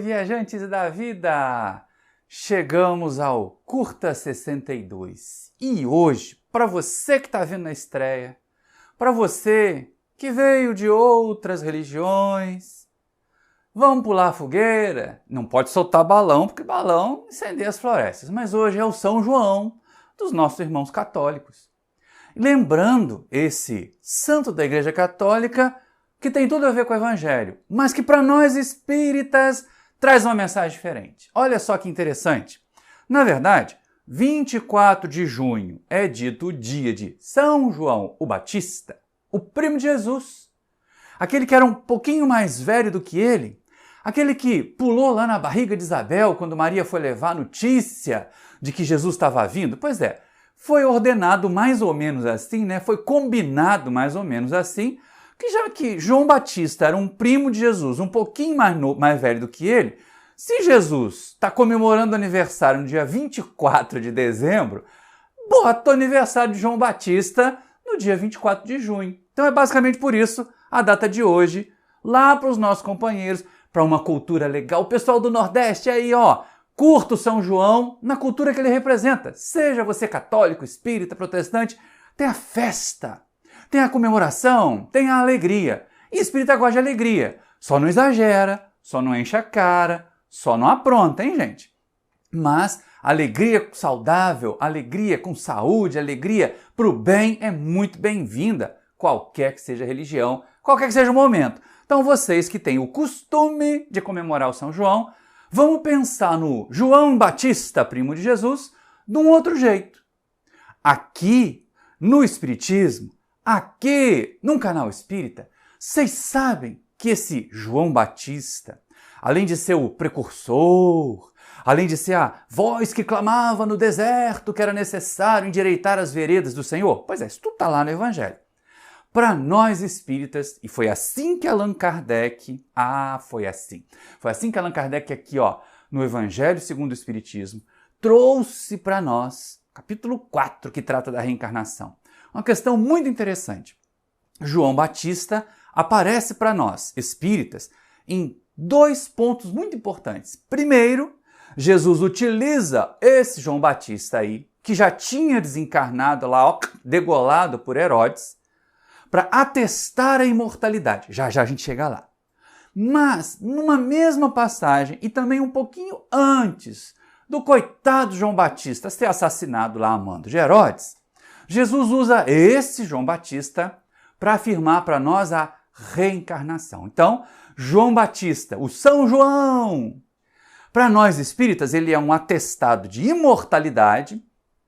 viajantes da vida! Chegamos ao Curta 62 e hoje, para você que está vendo na estreia, para você que veio de outras religiões, vamos pular a fogueira? Não pode soltar balão, porque balão incendeia as florestas, mas hoje é o São João dos nossos irmãos católicos. Lembrando esse santo da Igreja Católica que tem tudo a ver com o Evangelho, mas que para nós espíritas traz uma mensagem diferente. Olha só que interessante. Na verdade, 24 de junho é dito o dia de São João o Batista, o primo de Jesus, aquele que era um pouquinho mais velho do que ele, aquele que pulou lá na barriga de Isabel quando Maria foi levar a notícia de que Jesus estava vindo. Pois é, foi ordenado mais ou menos assim, né? Foi combinado mais ou menos assim, que já que João Batista era um primo de Jesus, um pouquinho mais velho do que ele, se Jesus está comemorando o aniversário no dia 24 de dezembro, bota o aniversário de João Batista no dia 24 de junho. Então é basicamente por isso a data de hoje, lá para os nossos companheiros, para uma cultura legal. O pessoal do Nordeste aí, ó, curta o São João na cultura que ele representa. Seja você católico, espírita, protestante, tem a festa. Tem a comemoração, tem a alegria. E espírita gosta de alegria. Só não exagera, só não enche a cara, só não apronta, hein, gente? Mas alegria saudável, alegria com saúde, alegria para o bem é muito bem-vinda, qualquer que seja a religião, qualquer que seja o momento. Então vocês que têm o costume de comemorar o São João, vamos pensar no João Batista, primo de Jesus, de um outro jeito. Aqui, no Espiritismo, aqui no canal Espírita, vocês sabem que esse João Batista, além de ser o precursor, além de ser a voz que clamava no deserto que era necessário endireitar as veredas do Senhor, pois é, isso tudo está lá no Evangelho. Para nós espíritas, e foi assim que Allan Kardec, foi assim que Allan Kardec aqui, ó, no Evangelho segundo o Espiritismo, trouxe para nós, capítulo 4, que trata da reencarnação. Uma questão muito interessante. João Batista aparece para nós, espíritas, em dois pontos muito importantes. Primeiro, Jesus utiliza esse João Batista aí, que já tinha desencarnado lá, ó, degolado por Herodes, para atestar a imortalidade. Já já a gente chega lá. Mas, numa mesma passagem, e também um pouquinho antes do coitado João Batista ser assassinado lá a mando de Herodes, Jesus usa esse João Batista para afirmar para nós a reencarnação. Então, João Batista, o São João, para nós espíritas, ele é um atestado de imortalidade,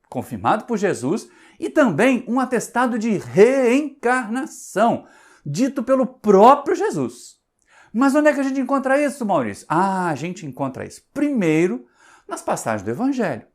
confirmado por Jesus, e também um atestado de reencarnação, dito pelo próprio Jesus. Mas onde é que a gente encontra isso, Maurício? A gente encontra isso primeiro nas passagens do Evangelho.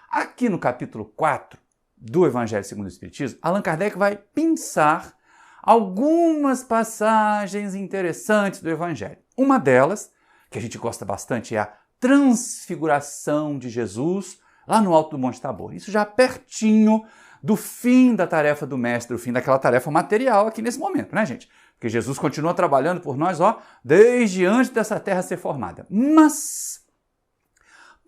Aqui no capítulo 4, do Evangelho segundo o Espiritismo, Allan Kardec vai pensar algumas passagens interessantes do Evangelho. Uma delas, que a gente gosta bastante, é a transfiguração de Jesus lá no alto do Monte Tabor. Isso já pertinho do fim da tarefa do Mestre, do fim daquela tarefa material aqui nesse momento, né, gente? Porque Jesus continua trabalhando por nós, ó, desde antes dessa terra ser formada. Mas,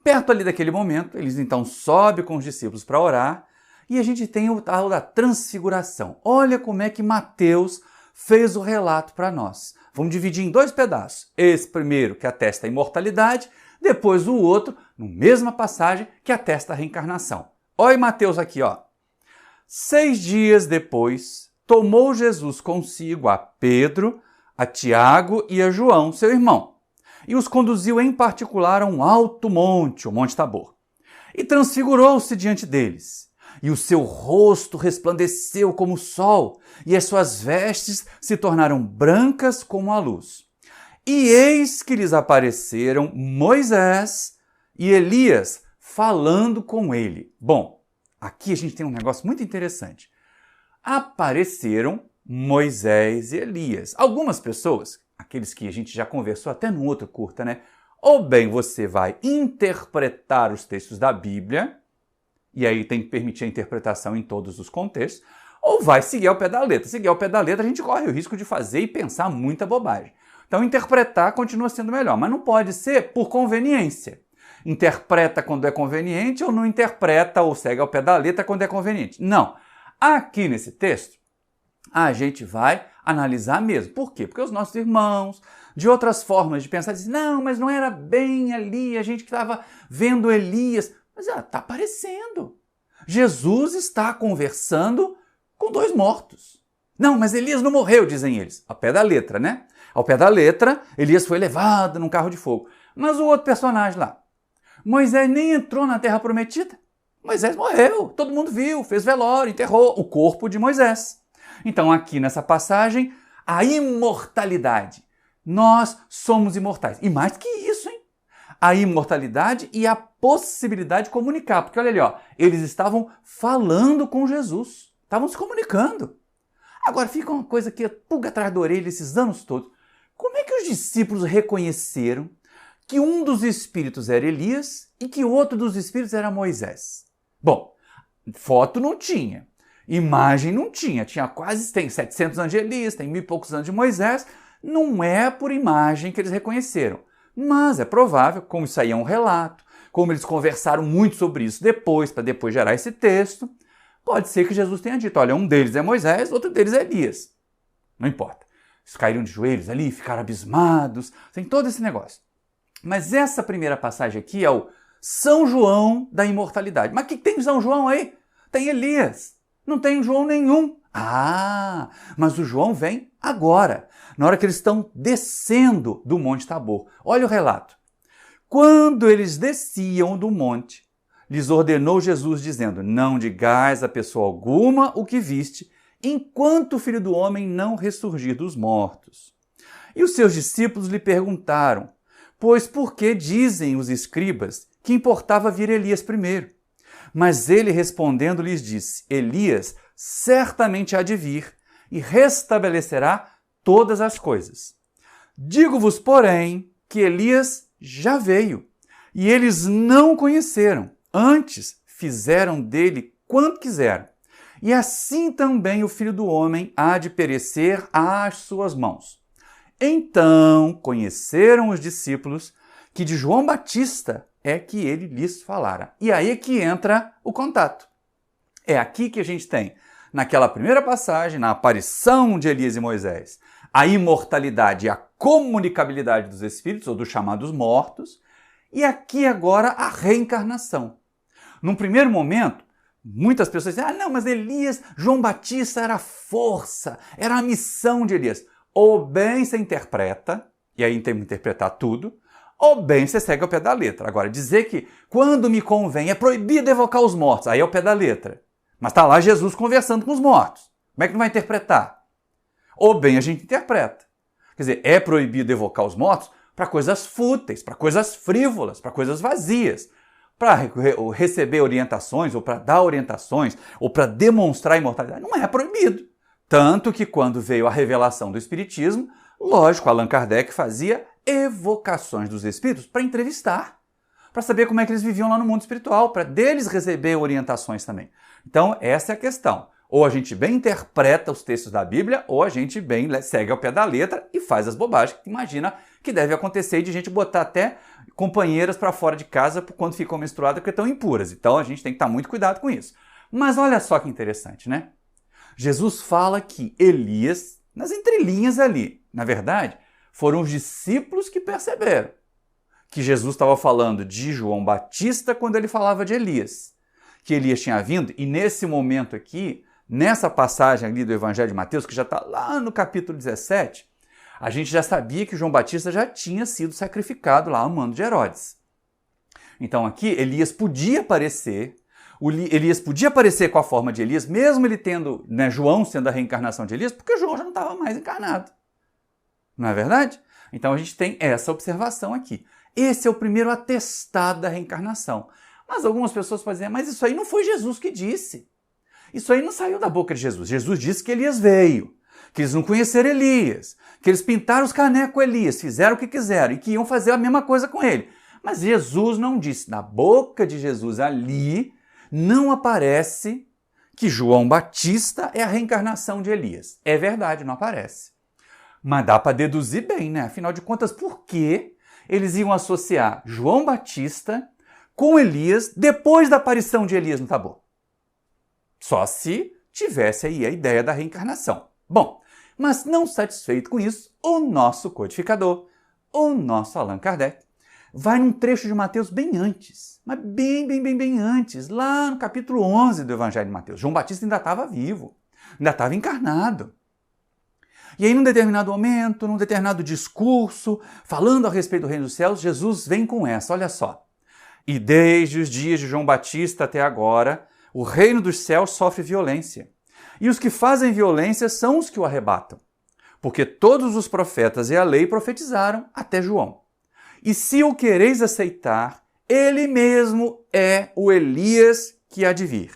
perto ali daquele momento, eles então sobem com os discípulos para orar, e a gente tem o tal da transfiguração. Olha como é que Mateus fez o relato para nós. Vamos dividir em dois pedaços. Esse primeiro que atesta a imortalidade, depois o outro, na mesma passagem, que atesta a reencarnação. Olha Mateus aqui, ó. 6 dias depois, tomou Jesus consigo a Pedro, a Tiago e a João, seu irmão, e os conduziu em particular a um alto monte, o Monte Tabor, e transfigurou-se diante deles. E o seu rosto resplandeceu como o sol, e as suas vestes se tornaram brancas como a luz. E eis que lhes apareceram Moisés e Elias falando com ele. Bom, aqui a gente tem um negócio muito interessante. Apareceram Moisés e Elias. Algumas pessoas, aqueles que a gente já conversou até no outro curta, né? Ou bem você vai interpretar os textos da Bíblia, e aí tem que permitir a interpretação em todos os contextos, ou vai seguir ao pé da letra. Seguir ao pé da letra, a gente corre o risco de fazer e pensar muita bobagem. Então, interpretar continua sendo melhor, mas não pode ser por conveniência. Interpreta quando é conveniente ou não interpreta ou segue ao pé da letra quando é conveniente. Não. Aqui nesse texto, a gente vai analisar mesmo. Por quê? Porque os nossos irmãos, de outras formas de pensar, dizem, não, mas não era bem ali, a gente que estava vendo Elias. Mas está aparecendo. Jesus está conversando com dois mortos. Não, mas Elias não morreu, dizem eles. Ao pé da letra, né? Ao pé da letra, Elias foi levado num carro de fogo. Mas o outro personagem lá, Moisés nem entrou na terra prometida. Moisés morreu, todo mundo viu, fez velório, enterrou o corpo de Moisés. Então aqui nessa passagem, a imortalidade. Nós somos imortais. E mais que isso, hein? A imortalidade e a possibilidade de comunicar. Porque olha ali, ó, eles estavam falando com Jesus, estavam se comunicando. Agora fica uma coisa que pulga atrás da orelha esses anos todos. Como é que os discípulos reconheceram que um dos espíritos era Elias e que o outro dos espíritos era Moisés? Bom, foto não tinha, imagem não tinha, tem 700 anos de Elias, tem 1000 e poucos anos de Moisés, não é por imagem que eles reconheceram. Mas é provável, como isso aí é um relato, como eles conversaram muito sobre isso depois, para depois gerar esse texto, pode ser que Jesus tenha dito, olha, um deles é Moisés, outro deles é Elias. Não importa. Eles caíram de joelhos ali, ficaram abismados, tem todo esse negócio. Mas essa primeira passagem aqui é o São João da imortalidade. Mas o que tem São João aí? Tem Elias. Não tem João nenhum. Ah, mas o João vem agora, na hora que eles estão descendo do Monte Tabor. Olha o relato. Quando eles desciam do monte, lhes ordenou Jesus, dizendo, não digais a pessoa alguma o que viste, enquanto o Filho do Homem não ressurgir dos mortos. E os seus discípulos lhe perguntaram, pois por que dizem os escribas que importava vir Elias primeiro? Mas ele respondendo lhes disse, Elias certamente há de vir e restabelecerá todas as coisas. Digo-vos, porém, que Elias já veio e eles não o conheceram. Antes fizeram dele quanto quiseram. E assim também o Filho do Homem há de perecer às suas mãos. Então conheceram os discípulos que de João Batista é que ele lhes falara. E aí é que entra o contato. É aqui que a gente tem, naquela primeira passagem, na aparição de Elias e Moisés, a imortalidade e a comunicabilidade dos espíritos, ou dos chamados mortos, e aqui agora a reencarnação. Num primeiro momento, muitas pessoas dizem, não, mas Elias, João Batista era a força, era a missão de Elias. Ou bem você interpreta, e aí tem que interpretar tudo, ou bem você segue ao pé da letra. Agora, dizer que quando me convém é proibido evocar os mortos, aí é ao pé da letra. Mas está lá Jesus conversando com os mortos. Como é que não vai interpretar? Ou bem a gente interpreta. Quer dizer, é proibido evocar os mortos para coisas fúteis, para coisas frívolas, para coisas vazias. Para receber orientações, ou para dar orientações, ou para demonstrar imortalidade. Não é proibido. Tanto que quando veio a revelação do Espiritismo, lógico, Allan Kardec fazia evocações dos espíritos para entrevistar, para saber como é que eles viviam lá no mundo espiritual, para deles receber orientações também. Então, essa é a questão. Ou a gente bem interpreta os textos da Bíblia, ou a gente bem segue ao pé da letra e faz as bobagens que imagina que deve acontecer de gente botar até companheiras para fora de casa quando ficam menstruadas porque estão impuras. Então, a gente tem que estar muito cuidado com isso. Mas olha só que interessante, né? Jesus fala que Elias, nas entrelinhas ali, na verdade, foram os discípulos que perceberam que Jesus estava falando de João Batista quando ele falava de Elias. Que Elias tinha vindo, e nesse momento aqui, nessa passagem ali do Evangelho de Mateus, que já está lá no capítulo 17, a gente já sabia que João Batista já tinha sido sacrificado lá ao mando de Herodes. Então aqui Elias podia aparecer, Elias podia aparecer com a forma de Elias, mesmo ele tendo, João sendo a reencarnação de Elias, porque João já não estava mais encarnado. Não é verdade? Então a gente tem essa observação aqui. Esse é o primeiro atestado da reencarnação. Mas algumas pessoas podem dizer, mas isso aí não foi Jesus que disse. Isso aí não saiu da boca de Jesus. Jesus disse que Elias veio, que eles não conheceram Elias, que eles pintaram os canecos com Elias, fizeram o que quiseram e que iam fazer a mesma coisa com ele. Mas Jesus não disse. Na boca de Jesus ali não aparece que João Batista é a reencarnação de Elias. É verdade, não aparece. Mas dá para deduzir bem, né? Afinal de contas, por que eles iam associar João Batista com Elias depois da aparição de Elias no Tabor? Só se tivesse aí a ideia da reencarnação. Bom, mas não satisfeito com isso, o nosso codificador, o nosso Allan Kardec, vai num trecho de Mateus bem antes, mas bem antes, lá no capítulo 11 do Evangelho de Mateus. João Batista ainda estava vivo, ainda estava encarnado. E aí, num determinado momento, num determinado discurso, falando a respeito do reino dos céus, Jesus vem com essa, olha só. E desde os dias de João Batista até agora, o reino dos céus sofre violência. E os que fazem violência são os que o arrebatam. Porque todos os profetas e a lei profetizaram até João. E se o quereis aceitar, ele mesmo é o Elias que há de vir.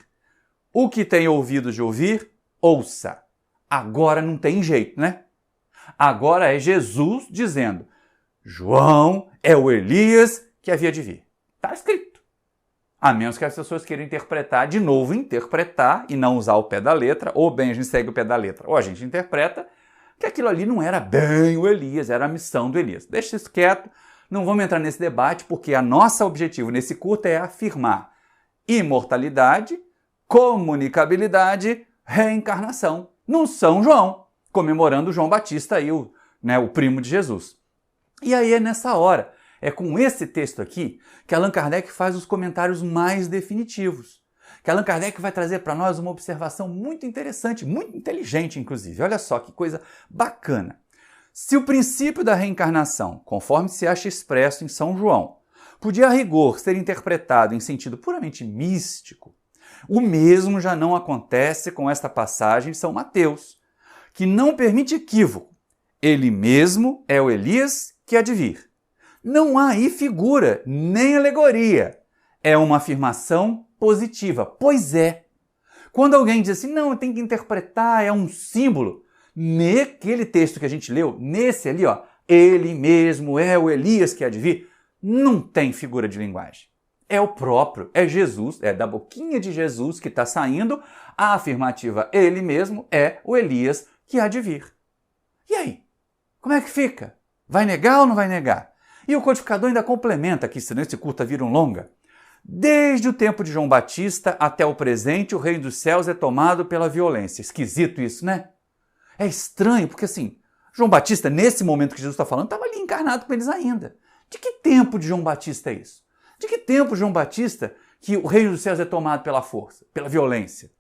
O que tem ouvidos de ouvir, ouça. Agora não tem jeito, né? Agora é Jesus dizendo, João é o Elias que havia de vir. Está escrito. A menos que as pessoas queiram interpretar, de novo interpretar e não usar o pé da letra, ou bem a gente segue o pé da letra, ou a gente interpreta que aquilo ali não era bem o Elias, era a missão do Elias. Deixa isso quieto, não vamos entrar nesse debate, porque a nosso objetivo nesse curso é afirmar imortalidade, comunicabilidade, reencarnação. No São João, comemorando João Batista, aí, o primo de Jesus. E aí é nessa hora, é com esse texto aqui, que Allan Kardec faz os comentários mais definitivos. Que Allan Kardec vai trazer para nós uma observação muito interessante, muito inteligente, inclusive. Olha só que coisa bacana. Se o princípio da reencarnação, conforme se acha expresso em São João, podia a rigor ser interpretado em sentido puramente místico, o mesmo já não acontece com esta passagem de São Mateus, que não permite equívoco. Ele mesmo é o Elias que há de vir. Não há aí figura, nem alegoria. É uma afirmação positiva. Pois é. Quando alguém diz assim, não, tem que interpretar, é um símbolo. Naquele texto que a gente leu, nesse ali, ó, ele mesmo é o Elias que há de vir, não tem figura de linguagem. É o próprio, é Jesus, é da boquinha de Jesus que está saindo a afirmativa, ele mesmo é o Elias que há de vir. E aí? Como é que fica? Vai negar ou não vai negar? E o codificador ainda complementa aqui, senão esse curta vira um longa. Desde o tempo de João Batista até o presente, o reino dos céus é tomado pela violência. Esquisito isso, né? É estranho, porque assim, João Batista, nesse momento que Jesus está falando, estava ali encarnado com eles ainda. De que tempo de João Batista é isso? De que tempo, João Batista, que o reino dos céus é tomado pela força, pela violência?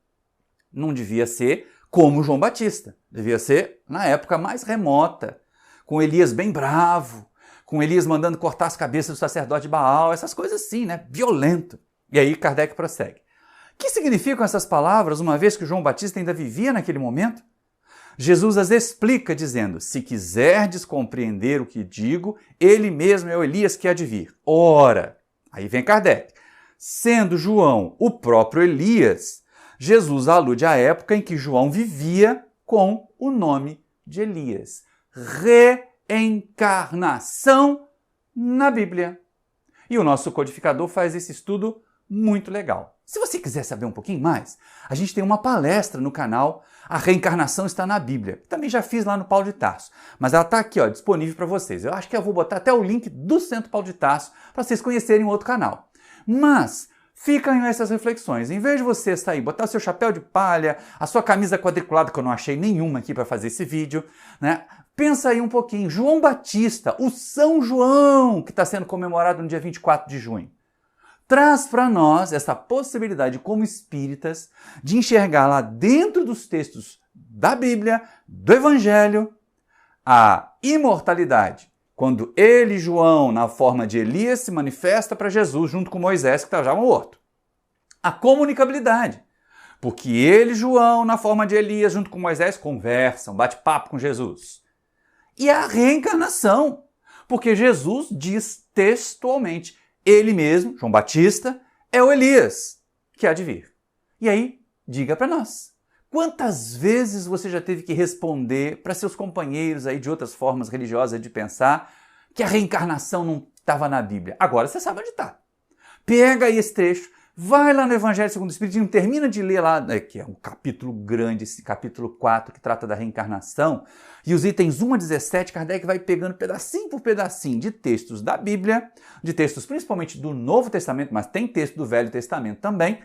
Não devia ser como João Batista. Devia ser na época mais remota, com Elias bem bravo, com Elias mandando cortar as cabeças do sacerdote de Baal, essas coisas assim, né? Violento. E aí Kardec prossegue. O que significam essas palavras, uma vez que João Batista ainda vivia naquele momento? Jesus as explica dizendo, se quiserdes compreender o que digo, ele mesmo é o Elias que há de vir. Ora, aí vem Kardec, sendo João o próprio Elias, Jesus alude à época em que João vivia com o nome de Elias. Reencarnação na Bíblia. E o nosso codificador faz esse estudo muito legal. Se você quiser saber um pouquinho mais, a gente tem uma palestra no canal A Reencarnação está na Bíblia. Também já fiz lá no Paulo de Tarso, mas ela está aqui disponível para vocês. Eu acho que eu vou botar até o link do Centro Paulo de Tarso para vocês conhecerem o outro canal. Mas ficam essas reflexões. Em vez de você sair, botar o seu chapéu de palha, a sua camisa quadriculada, que eu não achei nenhuma aqui para fazer esse vídeo, né? Pensa aí um pouquinho. João Batista, o São João, que está sendo comemorado no dia 24 de junho. Traz para nós essa possibilidade, como espíritas, de enxergar lá dentro dos textos da Bíblia, do Evangelho, a imortalidade. Quando ele, João, na forma de Elias, se manifesta para Jesus junto com Moisés, que estava já morto. A comunicabilidade. Porque ele, João, na forma de Elias, junto com Moisés, conversam, bate papo com Jesus. E a reencarnação. Porque Jesus diz textualmente, ele mesmo, João Batista, é o Elias que há de vir. E aí, diga para nós, quantas vezes você já teve que responder para seus companheiros aí de outras formas religiosas de pensar que a reencarnação não estava na Bíblia? Agora você sabe onde está. Pega aí esse trecho, Vai lá no Evangelho segundo o Espiritismo, termina de ler lá, que é um capítulo grande, esse capítulo 4, que trata da reencarnação, e os itens 1 a 17, Kardec vai pegando pedacinho por pedacinho de textos da Bíblia, de textos principalmente do Novo Testamento, mas tem texto do Velho Testamento também,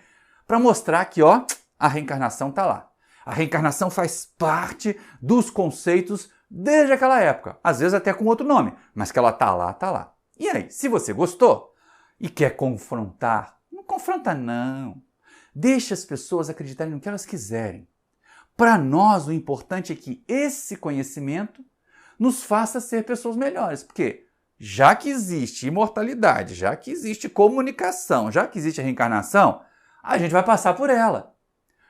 para mostrar que, ó, a reencarnação está lá. A reencarnação faz parte dos conceitos desde aquela época, às vezes até com outro nome, mas que ela está lá, está lá. E aí, se você gostou e quer confrontar, não confronta não. Deixa as pessoas acreditarem no que elas quiserem. Para nós, o importante é que esse conhecimento nos faça ser pessoas melhores. Porque já que existe imortalidade, já que existe comunicação, já que existe a reencarnação, a gente vai passar por ela.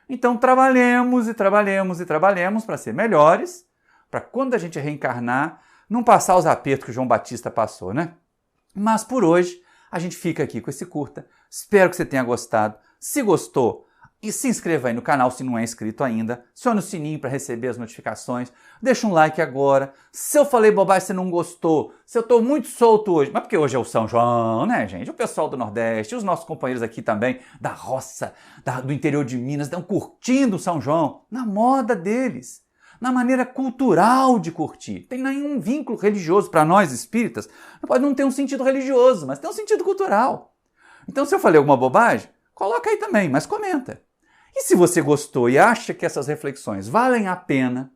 Então trabalhemos e trabalhemos e trabalhemos para ser melhores, para quando a gente reencarnar, não passar os apertos que o João Batista passou, né? Mas por hoje, a gente fica aqui com esse curta. Espero que você tenha gostado. Se gostou, se inscreva aí no canal se não é inscrito ainda. Acione o sininho para receber as notificações. Deixa um like agora. Se eu falei bobagem, você não gostou. Se eu estou muito solto hoje, mas porque hoje é o São João, né, gente? O pessoal do Nordeste, os nossos companheiros aqui também, da roça, do interior de Minas, estão curtindo o São João na moda deles, na maneira cultural de curtir. Tem nenhum vínculo religioso para nós espíritas. Pode não ter um sentido religioso, mas tem um sentido cultural. Então, se eu falei alguma bobagem, coloca aí também, mas comenta. E se você gostou e acha que essas reflexões valem a pena,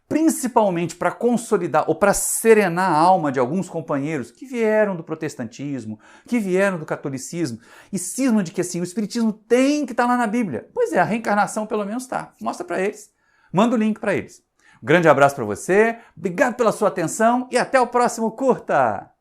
principalmente para consolidar ou para serenar a alma de alguns companheiros que vieram do protestantismo, que vieram do catolicismo, e cismam de que assim, o espiritismo tem que estar lá na Bíblia. Pois é, a reencarnação pelo menos está. Mostra para eles. Manda o link para eles. Um grande abraço para você, obrigado pela sua atenção e até o próximo curta!